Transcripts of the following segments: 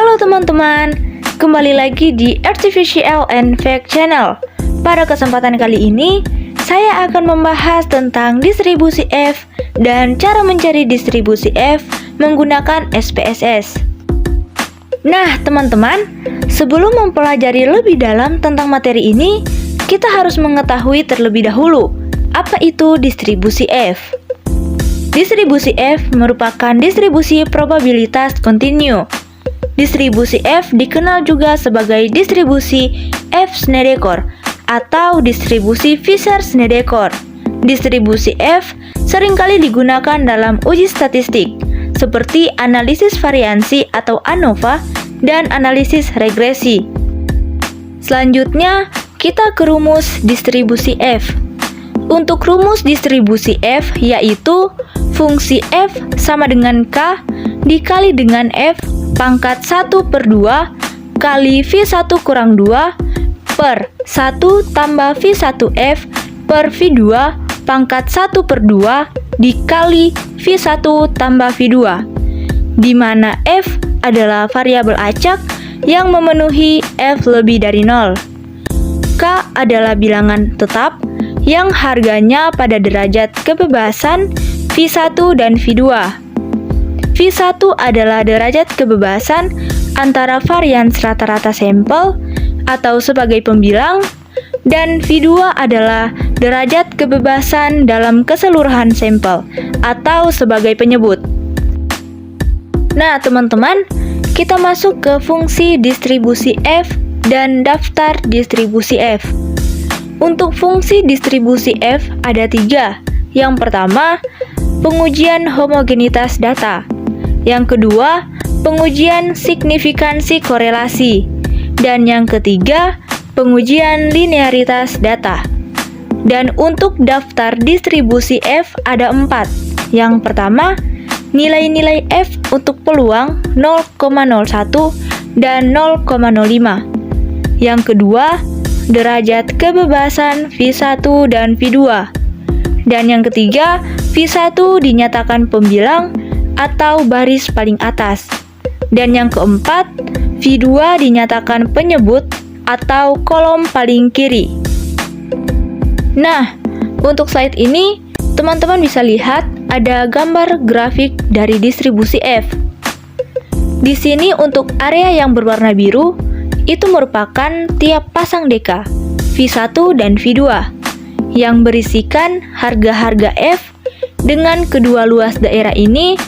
Halo teman-teman, kembali lagi di Artificial and Fact Channel. Pada kesempatan kali ini, saya akan membahas tentang distribusi F dan cara mencari distribusi F menggunakan SPSS. Nah teman-teman, sebelum mempelajari lebih dalam tentang materi ini, kita harus mengetahui terlebih dahulu apa itu distribusi F. Distribusi F merupakan distribusi probabilitas kontinu. Distribusi F dikenal juga sebagai distribusi F-Snedeker atau distribusi Fisher-Snedeker. Distribusi F seringkali digunakan dalam uji statistik, seperti analisis variansi atau ANOVA dan analisis regresi. Selanjutnya, kita ke rumus distribusi F. Untuk rumus distribusi F yaitu fungsi F sama dengan K dikali dengan F pangkat 1/2 kali V1 kurang 2 per 1 tambah V1F per V2 pangkat 1/2 dikali V1 tambah V2, di mana F adalah variabel acak yang memenuhi F lebih dari 0. K adalah bilangan tetap yang harganya pada derajat kebebasan V1 dan V2. V1 adalah derajat kebebasan antara varians rata-rata sampel atau sebagai pembilang, dan V2 adalah derajat kebebasan dalam keseluruhan sampel atau sebagai penyebut. Nah teman-teman, kita masuk ke fungsi distribusi F dan daftar distribusi F. Untuk fungsi distribusi F ada 3. Yang pertama, pengujian homogenitas data. Yang kedua, pengujian signifikansi korelasi. Dan yang ketiga, pengujian linearitas data. Dan untuk daftar distribusi F ada 4. Yang pertama, nilai-nilai F untuk peluang 0,01 dan 0,05. Yang kedua, derajat kebebasan V1 dan V2. Dan yang ketiga, V1 dinyatakan pembilang atau baris paling atas. Dan yang keempat, V2 dinyatakan penyebut atau kolom paling kiri. Nah, untuk slide ini, teman-teman bisa lihat ada gambar grafik dari distribusi F. Di sini untuk area yang berwarna biru, itu merupakan tiap pasang deka, V1 dan V2, yang berisikan harga-harga F dengan kedua luas daerah ini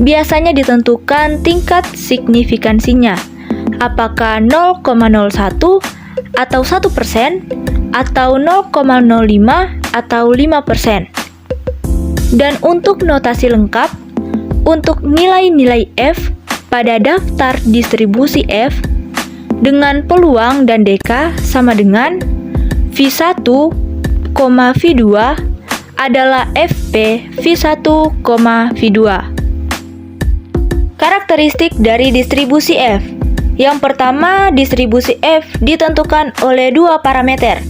biasanya ditentukan tingkat signifikansinya, apakah 0,01 atau 1% atau 0,05 atau 5%. Dan untuk notasi lengkap, untuk nilai-nilai F pada daftar distribusi F dengan peluang dan deka sama dengan V1, V2 adalah FP V1, V2. Karakteristik dari distribusi F. Yang pertama, distribusi F ditentukan oleh 2 parameter,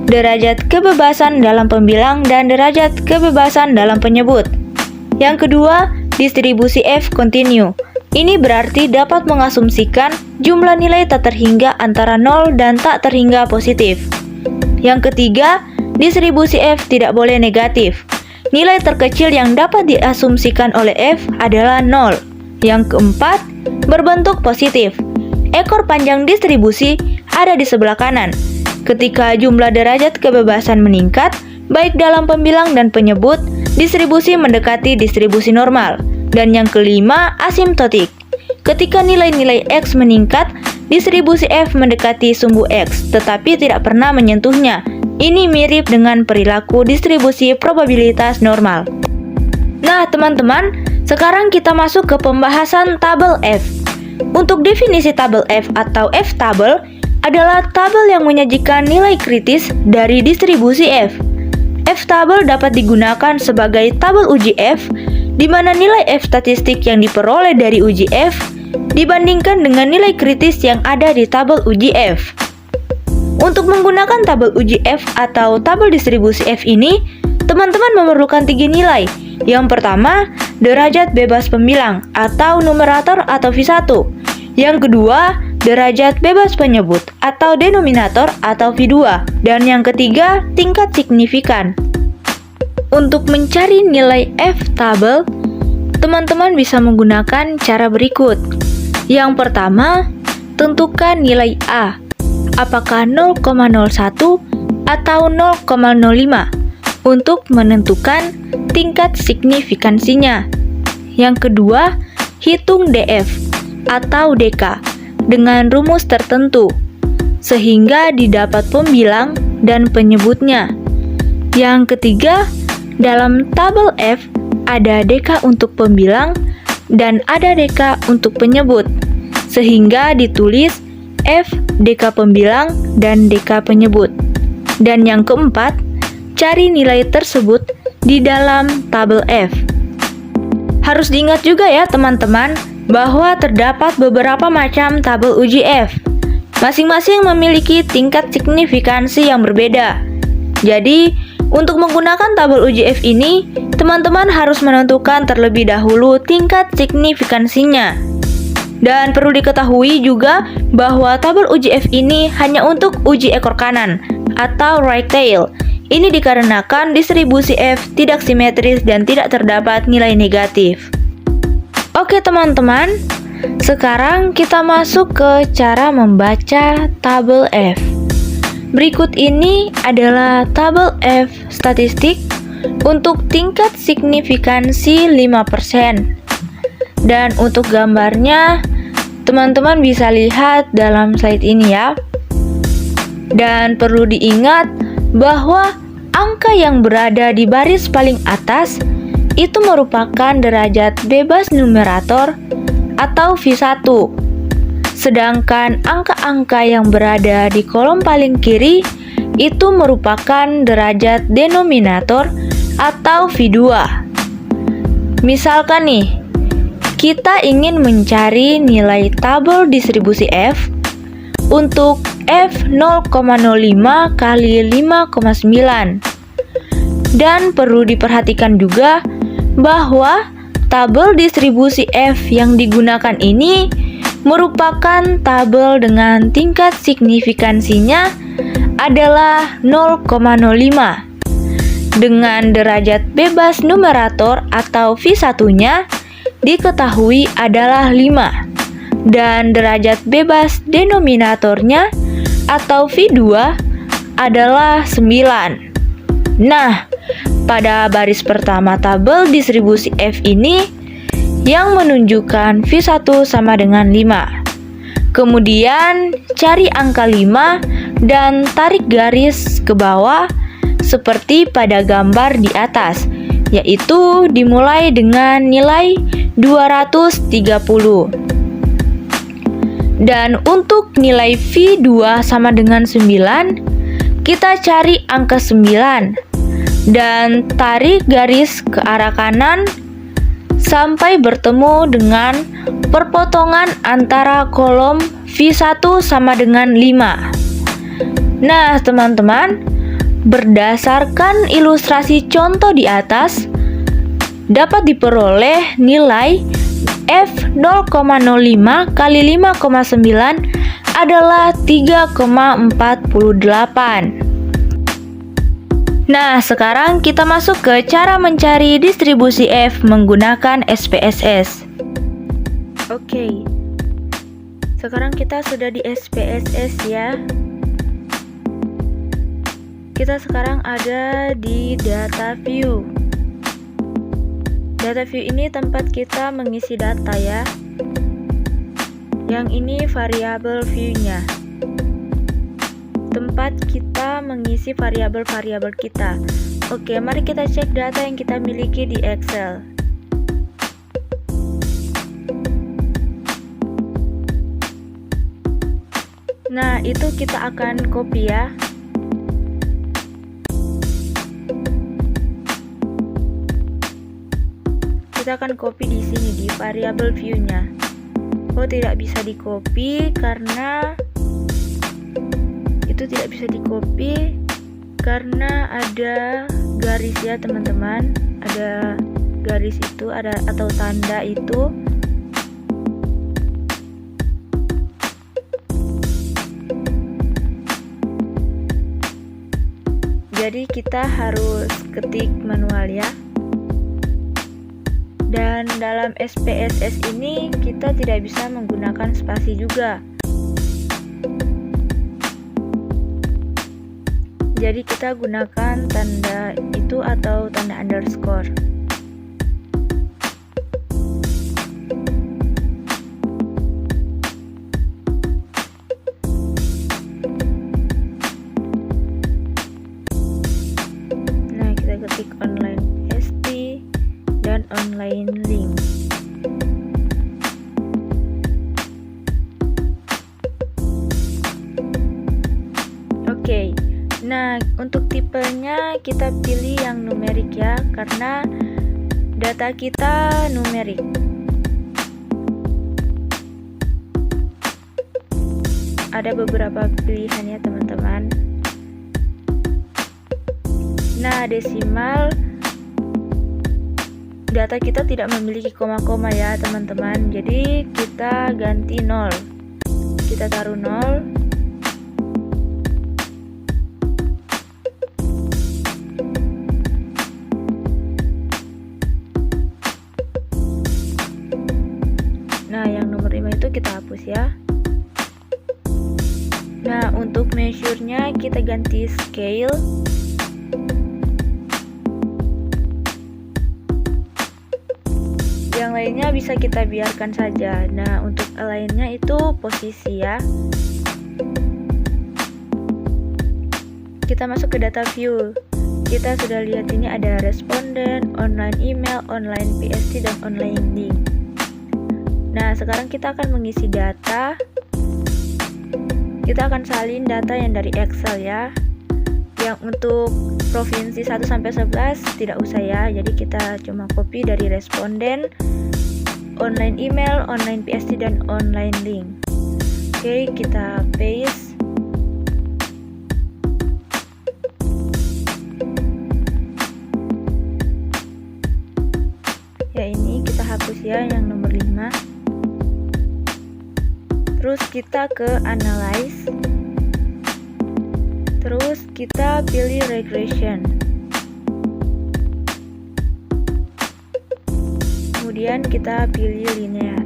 derajat kebebasan dalam pembilang dan derajat kebebasan dalam penyebut. Yang kedua, distribusi F kontinu. Ini berarti dapat mengasumsikan jumlah nilai tak terhingga antara 0 dan tak terhingga positif. Yang ketiga, distribusi F tidak boleh negatif. Nilai terkecil yang dapat diasumsikan oleh F adalah 0. Yang keempat, berbentuk positif. Ekor panjang distribusi ada di sebelah kanan. Ketika jumlah derajat kebebasan meningkat, baik dalam pembilang dan penyebut, distribusi mendekati distribusi normal. Dan yang kelima, asimptotik. Ketika nilai-nilai X meningkat, distribusi F mendekati sumbu X, tetapi tidak pernah menyentuhnya. Ini mirip dengan perilaku distribusi probabilitas normal. Nah, teman-teman, sekarang kita masuk ke pembahasan tabel F. Untuk definisi tabel F atau F-tabel adalah tabel yang menyajikan nilai kritis dari distribusi F. F-tabel dapat digunakan sebagai tabel uji F, di mana nilai F statistik yang diperoleh dari uji F dibandingkan dengan nilai kritis yang ada di tabel uji F. Untuk menggunakan tabel uji F atau tabel distribusi F ini, teman-teman memerlukan 3 nilai. Yang pertama, derajat bebas pembilang atau numerator atau V1. Yang kedua, derajat bebas penyebut atau denominator atau V2. Dan yang ketiga, tingkat signifikan. Untuk mencari nilai F tabel, teman-teman bisa menggunakan cara berikut. Yang pertama, tentukan nilai A, apakah 0,01 atau 0,05 untuk menentukan tingkat signifikansinya. Yang kedua, hitung DF atau DK dengan rumus tertentu, sehingga didapat pembilang dan penyebutnya. Yang ketiga, dalam tabel F ada DK untuk pembilang dan ada DK untuk penyebut, sehingga ditulis F DK pembilang dan DK penyebut. Dan yang keempat, cari nilai tersebut di dalam tabel F. Harus diingat juga ya teman-teman, bahwa terdapat beberapa macam tabel uji F. Masing-masing memiliki tingkat signifikansi yang berbeda. Jadi, untuk menggunakan tabel uji F ini, teman-teman harus menentukan terlebih dahulu tingkat signifikansinya. Dan perlu diketahui juga bahwa tabel uji F ini hanya untuk uji ekor kanan atau right tail. Ini dikarenakan distribusi F tidak simetris dan tidak terdapat nilai negatif. Oke teman-teman, sekarang kita masuk ke cara membaca tabel F. Berikut ini adalah tabel F statistik untuk tingkat signifikansi 5%. Dan untuk gambarnya, teman-teman bisa lihat dalam slide ini ya. Dan perlu diingat bahwa angka yang berada di baris paling atas itu merupakan derajat bebas numerator atau V1. Sedangkan angka-angka yang berada di kolom paling kiri itu merupakan derajat denominator atau V2. Misalkan nih, kita ingin mencari nilai tabel distribusi F untuk F 0,05 kali 5,9. Dan perlu diperhatikan juga bahwa tabel distribusi F yang digunakan ini merupakan tabel dengan tingkat signifikansinya adalah 0,05 dengan derajat bebas numerator atau V1-nya diketahui adalah 5 dan derajat bebas denominatornya atau V2 adalah 9. Nah, pada baris pertama tabel distribusi F ini yang menunjukkan V1 sama dengan 5. Kemudian cari angka 5 dan tarik garis ke bawah seperti pada gambar di atas, yaitu dimulai dengan nilai 230. Dan untuk nilai V2 sama dengan 9, kita cari angka 9 dan tarik garis ke arah kanan sampai bertemu dengan perpotongan antara kolom V1 sama dengan 5. Nah, teman-teman, berdasarkan ilustrasi contoh di atas, dapat diperoleh nilai F 0,05 kali 5,9 adalah 3,48. Nah, sekarang kita masuk ke cara mencari distribusi F menggunakan SPSS. Oke, sekarang kita sudah di SPSS ya. Kita sekarang ada di data view. Data view ini tempat kita mengisi data ya. Yang ini variabel view-nya, tempat kita mengisi variabel-variabel kita. Oke, mari kita cek data yang kita miliki di Excel. Nah, itu kita akan copy ya. Kita akan copy di sini di variabel view-nya. Oh, tidak bisa di-copy karena itu tidak bisa di-copy karena ada garis ya teman-teman, ada garis itu, ada atau tanda itu. Jadi kita harus ketik manual ya. Dan dalam SPSS ini kita tidak bisa menggunakan spasi juga. Jadi kita gunakan tanda itu atau tanda underscore. Nah, kita ketik online PST dan online link. Oke. Nah, untuk tipenya kita pilih yang numerik ya, karena data kita numerik. Ada beberapa pilihan ya teman-teman. Nah, desimal, data kita tidak memiliki koma-koma ya teman-teman, jadi kita ganti 0. Kita taruh 0. Nah, yang nomor 5 itu kita hapus ya. Nah, untuk measure-nya kita ganti scale. Yang lainnya bisa kita biarkan saja. Nah, untuk align-nya itu posisi ya. Kita masuk ke data view. Kita sudah lihat ini ada responden, online email, online PST, dan online link. Nah, sekarang kita akan mengisi data. Kita akan salin data yang dari Excel ya. Yang untuk provinsi 1 sampai 11 tidak usah ya. Jadi kita cuma copy dari responden, online email, online PST, dan online link. Oke, kita paste. Ya, ini kita hapus ya yang nomor 5. Terus kita ke analyze. Terus kita pilih regression. Kemudian kita pilih linear.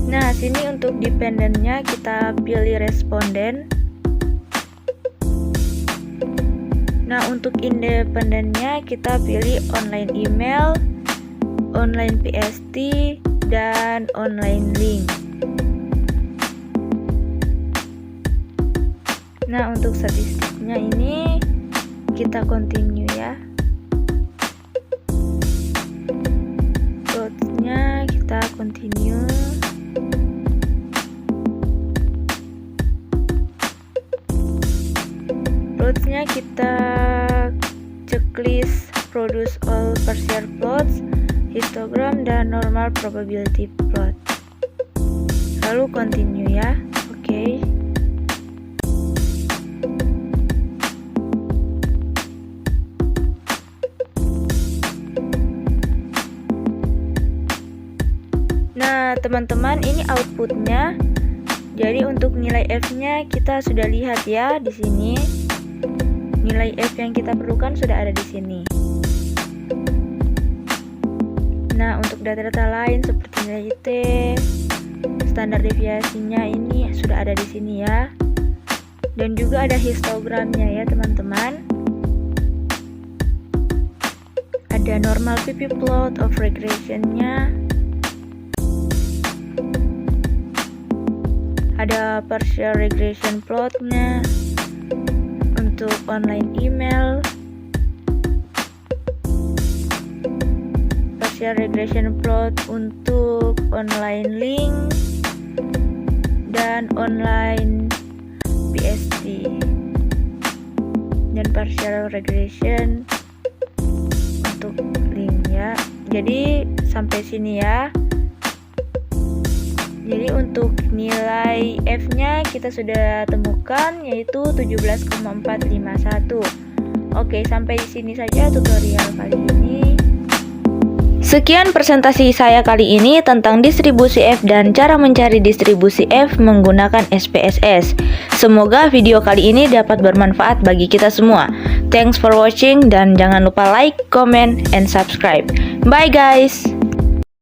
Nah, sini untuk dependennya kita pilih responden. Nah, untuk independennya kita pilih online email, online PST, dan online link. Nah, untuk statistiknya ini kita continue ya. Plotnya kita continue. Plotnya kita checklist produce all partial plots, histogram, dan normal probability plot. Lalu continue ya. Oke. Nah, teman-teman, ini outputnya. Jadi untuk nilai F-nya kita sudah lihat ya di sini. Nilai F yang kita perlukan sudah ada di sini. Nah, untuk data-data lain seperti nilai IT, standar deviasinya ini sudah ada di sini ya. Dan juga ada histogramnya ya, teman-teman. Ada normal PP plot of regressionnya. Ada partial regression plotnya untuk online email, partial regression plot untuk online link, dan online PST, dan partial regression untuk link ya. Jadi sampai sini ya. Jadi untuk nilai F-nya kita sudah temukan, yaitu 17,451. Oke, sampai di sini saja tutorial kali ini. Sekian presentasi saya kali ini tentang distribusi F dan cara mencari distribusi F menggunakan SPSS. Semoga video kali ini dapat bermanfaat bagi kita semua. Thanks for watching dan jangan lupa like, comment, and subscribe. Bye guys!